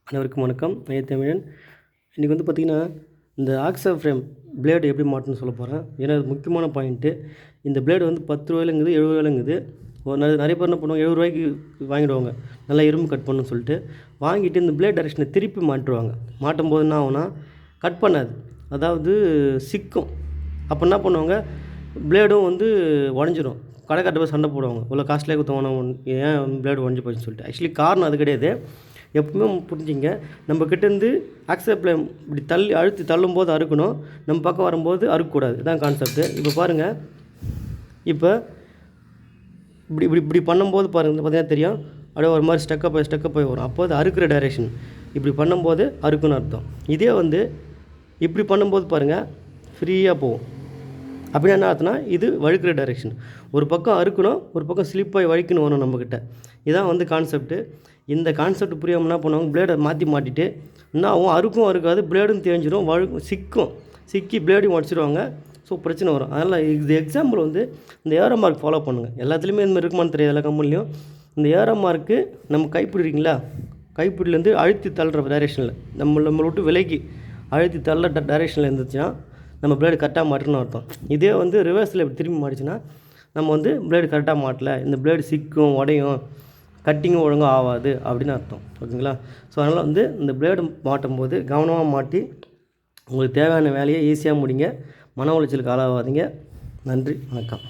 அனைவருக்கும் வணக்கம். தமிழன். இன்றைக்கி வந்து பார்த்திங்கன்னா, இந்த ஆக்ஸா ஃப்ரேம் பிளேடு எப்படி மாட்டணும்னு சொல்ல போகிறேன். ஏன்னா அது முக்கியமான பாயிண்ட்டு. இந்த பிளேடு வந்து 10 ரூபாயிலங்குது, 70 ரூபாயிலங்குது. நிறைய பேர் என்ன பண்ணுவாங்க, 70 ரூபாய்க்கு வாங்கிடுவாங்க, நல்லா இரும்பு கட் பண்ணணும்னு சொல்லிட்டு. வாங்கிட்டு இந்த பிளேட் டைரெக்ஷனை திருப்பி மாட்டுவாங்க. மாட்டும் போது என்ன ஆகும்னா, கட் பண்ணாது, அதாவது சிக்கும். அப்போ என்ன பண்ணுவாங்க, பிளேடும் வந்து உடஞ்சிரும். கடைக்காட்ட போய் சண்டை போடுவாங்க, இவ்வளோ காஸ்ட்லியாக கொடுத்தவன ஏன் பிளேடு உடஞ்சி போச்சுன்னு சொல்லிட்டு. ஆக்சுவலி காரணம் அது கிடையாது. எப்பவுமே புரிஞ்சுங்க, நம்ம கிட்டேருந்து ஆக்ஸா ஃப்ரேம் இப்படி அழுத்தி தள்ளும்போது அறுக்கணும், நம்ம பக்கம் வரும்போது அறுக்கக்கூடாது. இதுதான் கான்செப்ட்டு. இப்போ பாருங்கள், இப்போ இப்படி இப்படி இப்படி பண்ணும்போது பாருங்கள், பார்த்தீங்கன்னா தெரியும், அப்படியே ஒரு மாதிரி ஸ்டெக்கப் போய் வரும். அப்போ அது அறுக்கிற டைரெக்ஷன். இப்படி பண்ணும்போது அறுக்குன்னு அர்த்தம். இதே வந்து இப்படி பண்ணும்போது பாருங்கள், ஃப்ரீயாக போகும். அப்படின்னா என்ன அர்த்தம்னா, இது வழுக்கிற டைரெக்ஷன். ஒரு பக்கம் அறுக்கணும், ஒரு பக்கம் ஸ்லிப்பாகி வழிக்கணும் வரும் நம்மக்கிட்ட. இதான் வந்து கான்செப்ட்டு. இந்த கான்செப்ட் புரியாமல் என்ன பண்ணுவாங்க, பிளேடை மாட்டிட்டு என்ன ஆகும், அறுக்காது, பிளேடும் தேஞ்சிடும், சிக்கி பிளேடையும் உடச்சிடுவாங்க. ஸோ பிரச்சனை வரும். அதனால் இது எக்ஸாம்பிள் வந்து இந்த ஏரோ மார்க் ஃபாலோ பண்ணுங்கள். எல்லாத்துலேயுமே இந்த மாதிரி இருக்குமான்னு தெரியாது, எல்லா கம்பெனிலையும். இந்த ஏரோ மார்க்கு நம்ம கைப்பிடிக்கிறீங்களா, கைப்பிடிலேருந்து அழுத்தி தள்ளுற டைரெக்ஷனில் நம்மளை விட்டு விலகி அழுத்தி தள்ளுற டைரெக்ஷனில் இருந்துச்சுன்னா நம்ம பிளேடு கரெக்டாக மாட்டணும்னு அர்த்தம். இதே வந்து ரிவர்ஸில் இப்படி திரும்பி மாட்டிச்சுன்னா நம்ம வந்து பிளேடு கரெக்டாக மாட்டலை, இந்த பிளேடு சிக்கும், உடையும், கட்டிங்கும் ஒழுங்காக ஆகாது அப்படின்னு அர்த்தம். ஓகேங்களா? ஸோ அதனால் வந்து இந்த பிளேடு மாட்டும் போது கவனமாக மாட்டி உங்களுக்கு தேவையான வேலையை ஈஸியாக முடிங்க. மன உளைச்சலுக்கு ஆளாகாதீங்க. நன்றி, வணக்கம்.